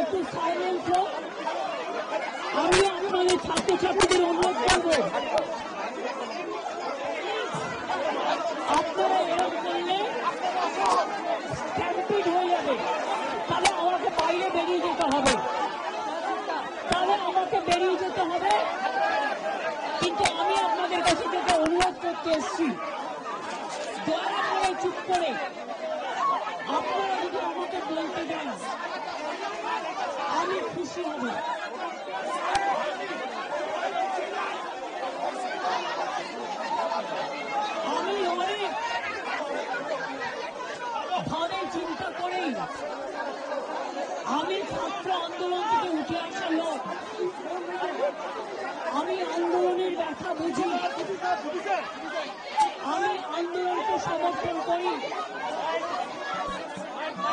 একটু সাইলেন্স হোক। আমি আপনাদের ছাত্রছাত্রীদের অনুরোধ করব, আপনারা এরকম করলে স্ট্যাম্পিড হয়ে যাবে, তাহলে আমাকে বাইরে বেরিয়ে যেতে হবে, কিন্তু আমি আপনাদের কাছে যেটা অনুরোধ করতে এসছি, দয়া করে চুপ করে আপনারা যদি আমাকে বলতে দেন আমি খুশি হব। আমি অনেক ভাবে চিন্তা করেই আমি ছাত্র আন্দোলন থেকে উঠে আসা লোক, আমি আন্দোলনের ব্যথা বুঝি, আমি আন্দোলনকে সমর্থন করি।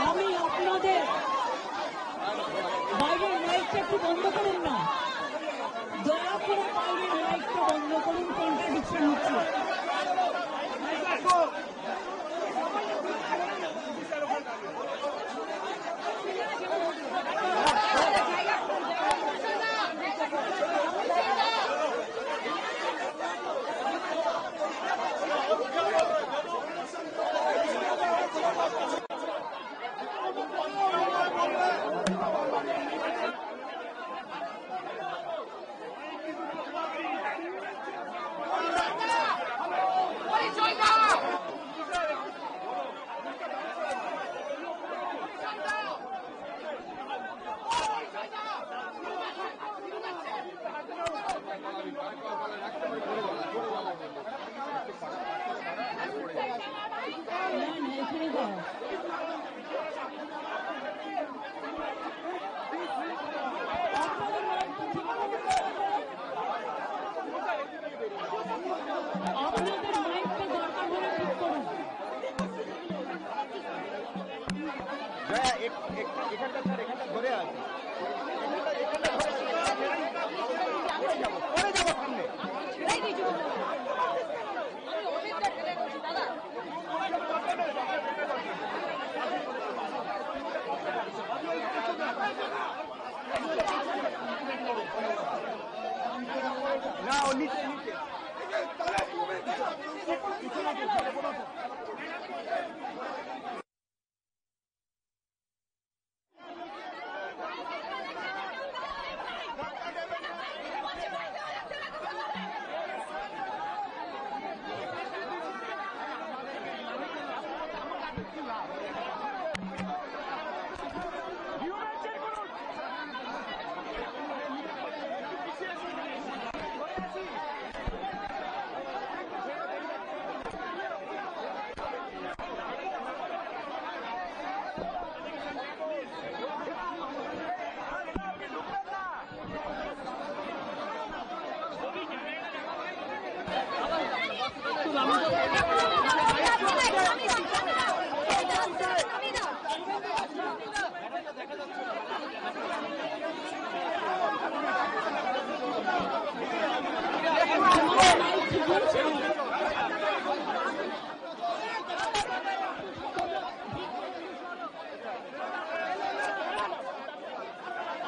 আমি আপনাদের বাইরের লাইটটা একটু বন্ধ করুন না, দয়া করে বাইরের লাইটটা বন্ধ করুন, কন্ট্রাডিকশন হচ্ছে।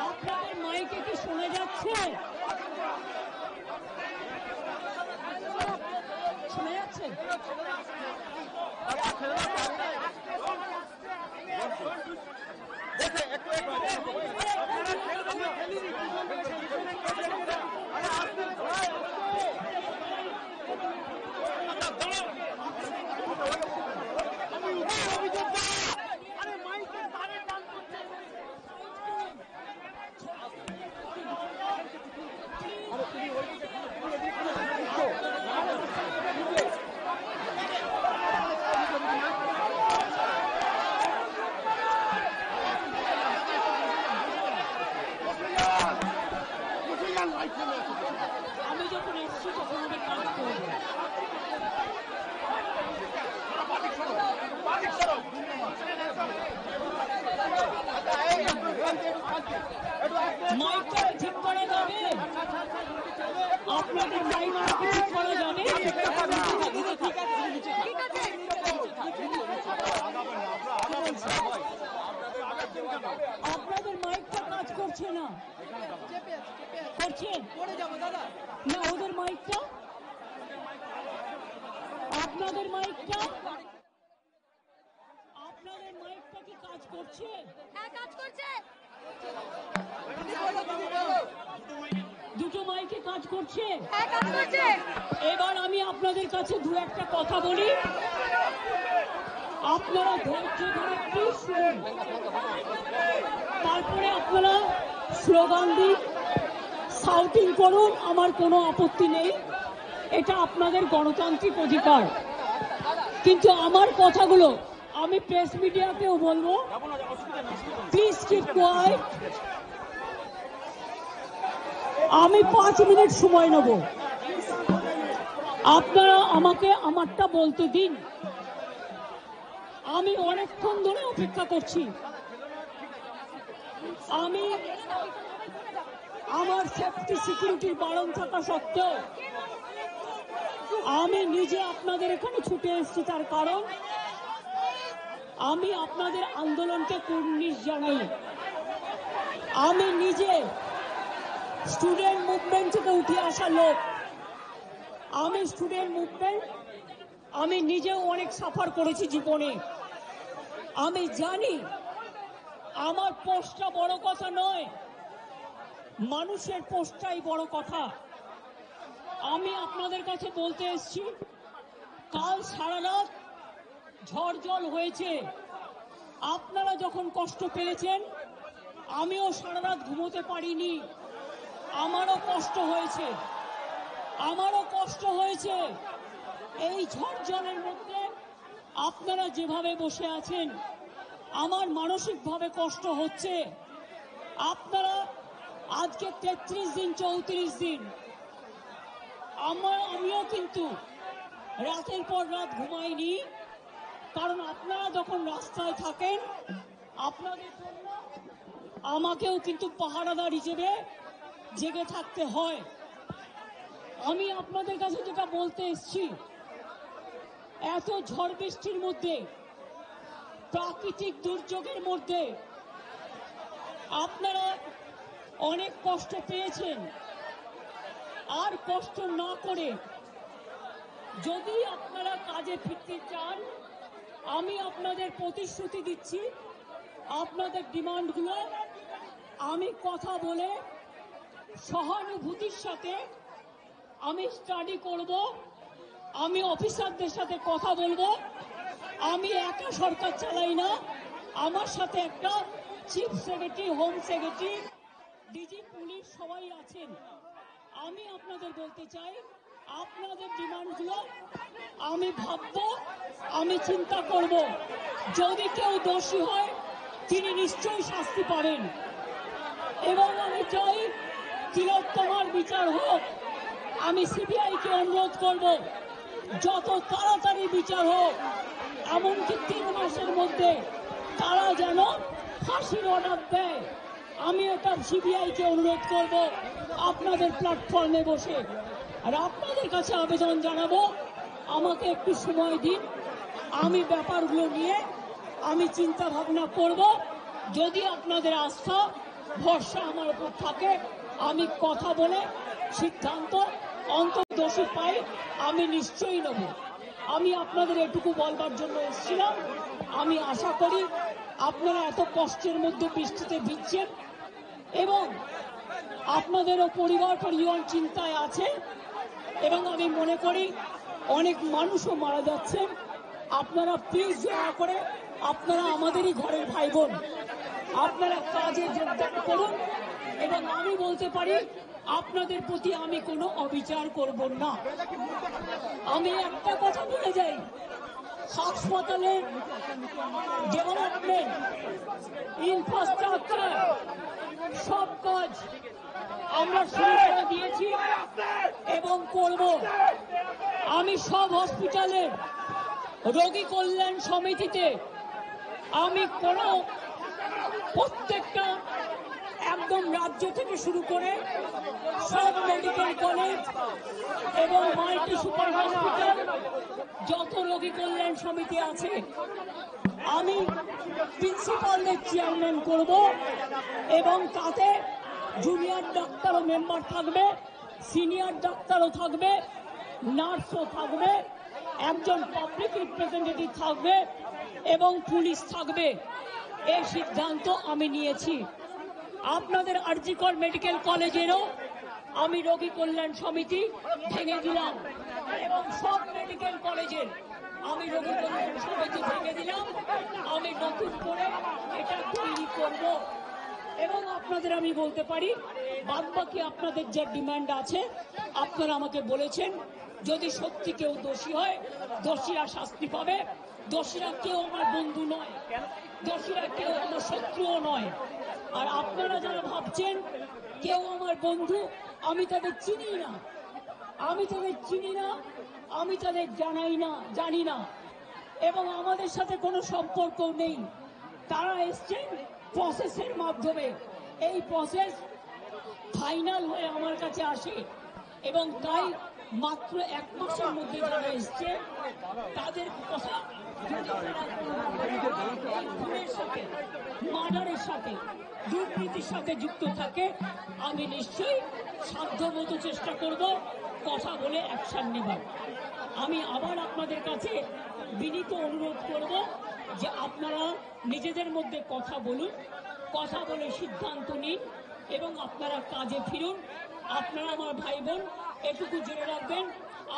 আপনাদের মাইকে কি শোনা যাচ্ছে? শোনা যাচ্ছে? আমি যখন এসছি তখন আমি কাজ করবো। মাইকটা ঠিক করা যাবে? আপনাদের মাইকটা ঠিক করা যাবে? আপনাদের মাইকটা কাজ করছে না, করছেন না? ওদের মাইকটা, আপনাদের মাইকটা, আপনাদের মাইকটা কি কাজ করছে? হ্যাঁ, কাজ করছে। দুটো মাইকে কাজ করছে? হ্যাঁ, কাজ করছে। এবার আমি আপনাদের কাছে দু একটা কথা বলি, আপনারা ধৈর্য ধরে প্লিজ শুনুন, তারপরে আপনারা স্লোগান দিন, শাউটিং করুন, আমার কোনো আপত্তি নেই, এটা আপনাদের গণতান্ত্রিক অধিকার। কিন্তু আমার কথাগুলো আমি প্রেস মিডিয়াকেও বলবো, প্লিজ কিপ কোয়াইট। আমি 5 মিনিট সময় নেব, আপনারা আমাকে আমারটা বলতে দিন। আমি অনেকক্ষণ ধরে অপেক্ষা করছি। আমি আমার সেফটি সিকিউরিটির বারণ থাকা সত্ত্বেও আমি নিজে আপনাদের এখানে ছুটে এসেছি, তার কারণ আমি আপনাদের আন্দোলনকে কুর্নিশ জানাই। আমি নিজে স্টুডেন্ট মুভমেন্ট থেকে উঠে আসা লোক। আমি স্টুডেন্ট মুভমেন্ট, আমি নিজেও অনেক সাফার করেছি জীবনে। আমি জানি আমার পোস্টটা বড় কথা নয়, মানুষের পোস্টটাই বড় কথা। আমি আপনাদের কাছে বলতে এসেছি, কাল সারা রাত ঝড় জল হয়েছে, আপনারা যখন কষ্ট পেয়েছেন আমিও সারা রাত ঘুমোতে পারিনি, আমারও কষ্ট হয়েছে, আমারও কষ্ট হয়েছে। এই ঝড় জলের মধ্যে আপনারা যেভাবে বসে আছেন আমার মানসিকভাবে কষ্ট হচ্ছে। আপনারা আজকে 33 দিন 34 দিন, আমিও কিন্তু রাতের পর রাত ঘুমাইনি, কারণ আপনারা যখন রাস্তায় থাকেন আপনাদের জন্য আমাকেও কিন্তু পাহারাদার হিসেবে জেগে থাকতে হয়। আমি আপনাদের কাছে যেটা বলতে এসেছি, এত ঝড় বৃষ্টির মধ্যে, প্রাকৃতিক দুর্যোগের মধ্যে আপনারা অনেক কষ্ট পেয়েছেন। আর কষ্ট না করে যদি আপনারা কাজে ফিরতে চান, আমি আপনাদের প্রতিশ্রুতি দিচ্ছি, আপনাদের ডিমান্ডগুলো আমি কথা বলে সহানুভূতির সাথে আমি স্টাডি করব, আমি অফিসারদের সাথে কথা বলবো। আমি একা সরকার চালাই না, আমার সাথে একটা chief secretary, home secretary, DG police সবাই আছেন। আমি আপনাদের বলতে চাই, আপনাদের ডিমান্ডগুলো আমি ভাববো, আমি চিন্তা করব। যদি কেউ দোষী হয় তিনি নিশ্চয়ই শাস্তি পাবেন, এবং আমি চাই তিলোত্তমার বিচার হোক। আমি সিবিআইকে অনুরোধ করব যত তাড়াতাড়ি বিচার হোক, এমনকি 3 মাসের মধ্যে তারা যেন ফাঁসির অর্ডার দেয়। আমি এটা সিবিআইকে অনুরোধ করব আপনাদের প্ল্যাটফর্মে বসে। আর আপনাদের কাছে আবেদন জানাবো, আমাকে একটু সময় দিন, আমি ব্যাপারগুলো নিয়ে আমি চিন্তা ভাবনা করব। যদি আপনাদের আস্থা ভরসা আমার উপর থাকে, আমি কথা বলে সিদ্ধান্ত অন্তত দোষী পাই আমি নিশ্চয়ই নেব। আমি আপনাদের এটুকু বলবার জন্য এসেছিলাম। আমি আশা করি আপনারা এত কষ্টের মধ্যে বৃষ্টিতে ভিজছেন এবং আপনাদেরও পরিবার চিন্তায় আছে, এবং আমি মনে করি অনেক মানুষও মারা যাচ্ছেন। আপনারা প্লিজ দয়া করে, আপনারা আমাদেরই ঘরের ভাই বোন, আপনারা কাজে যোগদান করুন। এবং আমি বলতে পারি আপনাদের প্রতি আমি কোনো অবিচার করব না। আমি একটা কথা বলে যাই, হাসপাতালের ডেভেলপমেন্ট, ইনফ্রাস্ট্রাকচার, সব কাজ আমরা শুরু করব। আমি সব হসপিটালে রোগী কল্যাণ সমিতিতে আমি প্রত্যেকটা একদম রাজ্য থেকে শুরু করে সব মেডিকেল কলেজ এবং মাল্টি সুপার হসপিটাল যত রোগী কল্যাণ সমিতি আছে আমি প্রিন্সিপালদের চেয়ারম্যান করব এবং তাতে জুনিয়র ডাক্তারও মেম্বার থাকবে, সিনিয়র ডাক্তারও থাকবে, নার্সও থাকবে, একজন পাবলিক রিপ্রেজেন্টেটিভ থাকবে এবং পুলিশ থাকবে। এই সিদ্ধান্ত আমি নিয়েছি। আপনাদের আরজিকর মেডিকেল কলেজেরও আমি রোগী কল্যাণ সমিতি ভেঙে দিলাম এবং সব মেডিকেল কলেজের আমি রোগী কল্যাণ সমিতি ভেঙে দিলাম। আমি নতুন করে এটা তৈরি করব এবং আপনাদের আমি বলতে পারি বাদবাকি আপনাদের যে ডিমান্ড আছে আপনারা আমাকে বলেছেন যদি সত্যি কেউ দোষী হয় দোষীরা শাস্তি পাবে। দোষীরা কেউ আমার বন্ধু নয়, দোষীরা কেউ আমার শত্রুও নয়। আর আপনারা যারা ভাবছেন কেউ আমার বন্ধু, আমি তাদের চিনি না, আমি তাদের চিনি না, আমি তাদের জানি না এবং আমাদের সাথে কোনো সম্পর্ক নেই। তারা এসছেন প্রসেসের মাধ্যমে, এই প্রসেস ফাইনাল হয়ে আমার কাছে আসে এবং তাই মাত্র 1 মাসের মধ্যে যারা এসছে তাদের কথা খুনের সাথে, মার্ডারের সাথে, দুর্নীতির সাথে যুক্ত থাকে আমি নিশ্চয়ই সাধ্যমতো চেষ্টা করব কথা বলে অ্যাকশন নেবার। আমি আবার আপনাদের কাছে বিনীত অনুরোধ করব যে আপনারা নিজেদের মধ্যে কথা বলুন, কথা বলে সিদ্ধান্ত নিন এবং আপনারা কাজে ফিরুন। আপনারা আমার ভাই বোন, এটুকু জেনে রাখবেন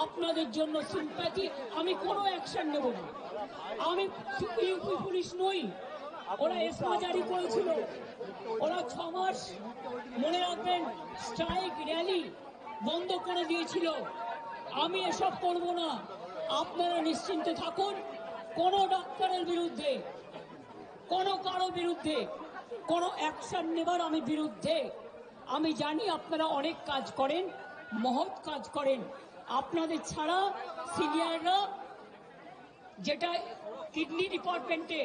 আপনাদের জন্য সিম্প্যাথি, আমি কোনো অ্যাকশন নেব না। আমি ইউপি পুলিশ নই, ওরা এসমা জারি করেছিল, ওরা 6 মাস মনে রাখবেন স্ট্রাইক র্যালি বন্ধ করে দিয়েছিল। আমি এসব করব না। আপনারা নিশ্চিন্ত থাকুন, কোন ডাক্তারের বিরুদ্ধে, কারো বিরুদ্ধে কোনো অ্যাকশন নেবার আমি বিরুদ্ধে। আমি জানি আপনারা অনেক কাজ করেন, মহৎ কাজ করেন। আপনাদের ছাড়া সিনিয়ররা যেটা কিডনি ডিপার্টমেন্টে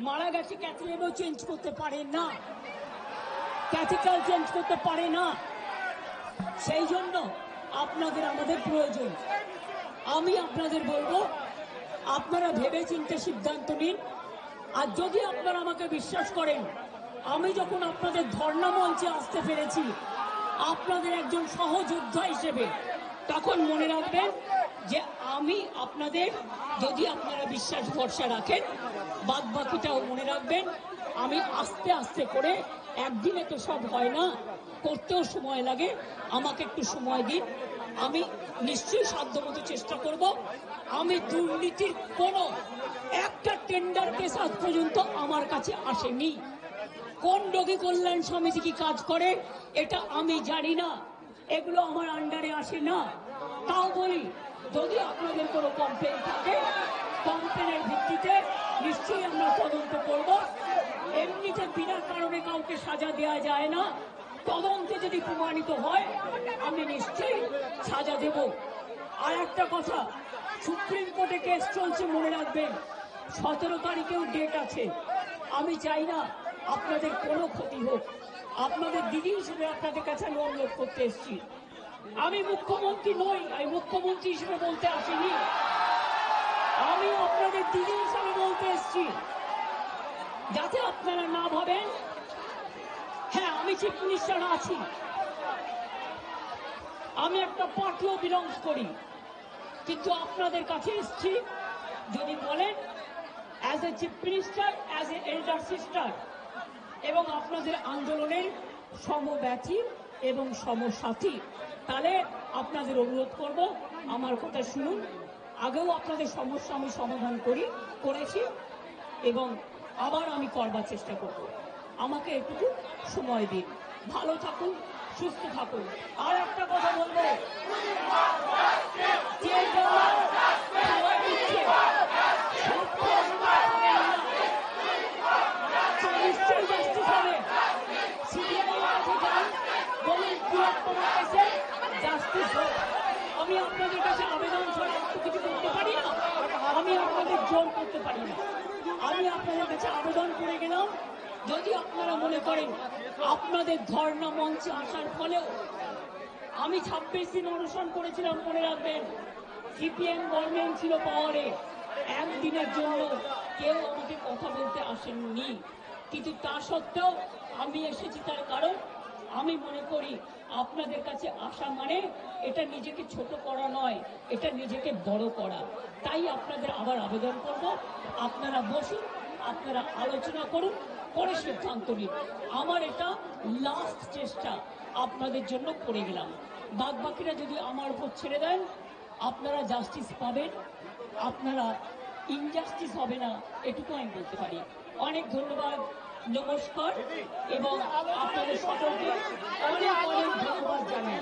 মারা গেছে ক্যাথিলেটও চেঞ্জ করতে পারে না, ক্যাথিটার চেঞ্জ করতে পারে না। সেই জন্য আপনাদের আমাদের প্রয়োজন। আমি আপনাদের বলবো আপনারা ভেবে চিন্তে সিদ্ধান্ত নিন। আর যদি আপনারা আমাকে বিশ্বাস করেন, আমি যখন আপনাদের ধর্ণা মঞ্চে আসতে পেরেছি আপনাদের একজন সহযোদ্ধা হিসেবে, তখন মনে রাখবেন যে আমি আপনাদের, যদি আপনারা বিশ্বাস ভরসা রাখেন, বাদ বাকিটাও মনে রাখবেন আমি আস্তে আস্তে করে, একদিনে তো সব হয় না, করতেও সময় লাগে, আমাকে একটু সময় দিন। আমি নিশ্চয়ই সাধ্যমতো চেষ্টা করব। আমি দুর্নীতির কোনো একটা টেন্ডার কেস আজ পর্যন্ত আমার কাছে আসেনি। কোন রোগী কল্যাণ সমিতি কি কাজ করে এটা আমি জানি না, এগুলো আমার আন্ডারে আসে না। তাও বলি, যদি আপনাদের কোনো কমপ্লেন থাকে, কমপ্লেনের ভিত্তিতে নিশ্চয়ই আমরা তদন্ত করব। এমনিতে বিনা কারণে কাউকে সাজা দেওয়া যায় না। তদন্তে যদি প্রমাণিত হয় আমি নিশ্চয়ই সাজা দেব। আর একটা কথা, সুপ্রিম কোর্টে কেস চলছে, মনে রাখবেন 17 তারিখেও ডেট আছে। আমি চাই না আপনাদের কোনো ক্ষতি হোক। আপনাদের দিদি হিসেবে আপনাদের কাছে আমি অনুরোধ করতে এসেছি। আমি মুখ্যমন্ত্রী নই, আমি মুখ্যমন্ত্রী হিসেবে বলতে আসিনি, আমি আপনাদের দিদি হিসেবে বলতে এসেছি, যাতে আপনারা না ভাবেন হ্যাঁ আমি চিফ মিনিস্টার আছি, আমি একটা পার্টিও বিলংস করি, কিন্তু আপনাদের কাছে এসেছি যদি বলেন as a chief minister, as a elder sister এবং আপনাদের আন্দোলনের সমব্যথী এবং সমসাথী, তাহলে আপনাদের অনুরোধ করব আমার কথা শুনুন। আগেও আপনাদের সমস্যা আমি সমাধান করেছি এবং আবার আমি করবার চেষ্টা করব। আমাকে একটু সময় দিন। ভালো থাকুন, সুস্থ থাকুন। আর একটা কথা বলবো, জাস্টিস জাস্টিস হোক। আমি আপনাদের কাছে আবেদন ছাড়া কিছু করতে পারি না, আমি আপনাদের জোর করতে পারি না। আমি আপনাদের কাছে আবেদন করে গেলাম, যদি আপনারা মনে করেন আপনাদের ধর্ণা মঞ্চে আসার ফলেও, আমি 26 দিন অনশন করেছিলাম, মনে রাখবেন, সিপিএম গভর্নমেন্ট ছিল পাওয়ারে, একদিনের জন্য কেউ আমাকে কথা বলতে আসেননি, কিন্তু তা সত্ত্বেও আমি এসেছি। তার কারণ আমি মনে করি আপনাদের কাছে আসা মানে এটা নিজেকে ছোট করা নয়, এটা নিজেকে বড় করা। তাই আপনাদের আবার আবেদন করব, আপনারা বসুন, আপনারা আলোচনা করুন, পরে সিদ্ধান্ত নিন। আমার এটা লাস্ট চেষ্টা আপনাদের জন্য করে গেলাম। বাদ বাকিরা যদি আমার উপর ছেড়ে দেন, আপনারা জাস্টিস পাবেন, আপনারা ইনজাস্টিস হবে না, এটুকু আমি বলতে পারি। অনেক ধন্যবাদ, নমস্কার, এবং আপনাদের সকলকে অনেক অনেক ধন্যবাদ জানাই।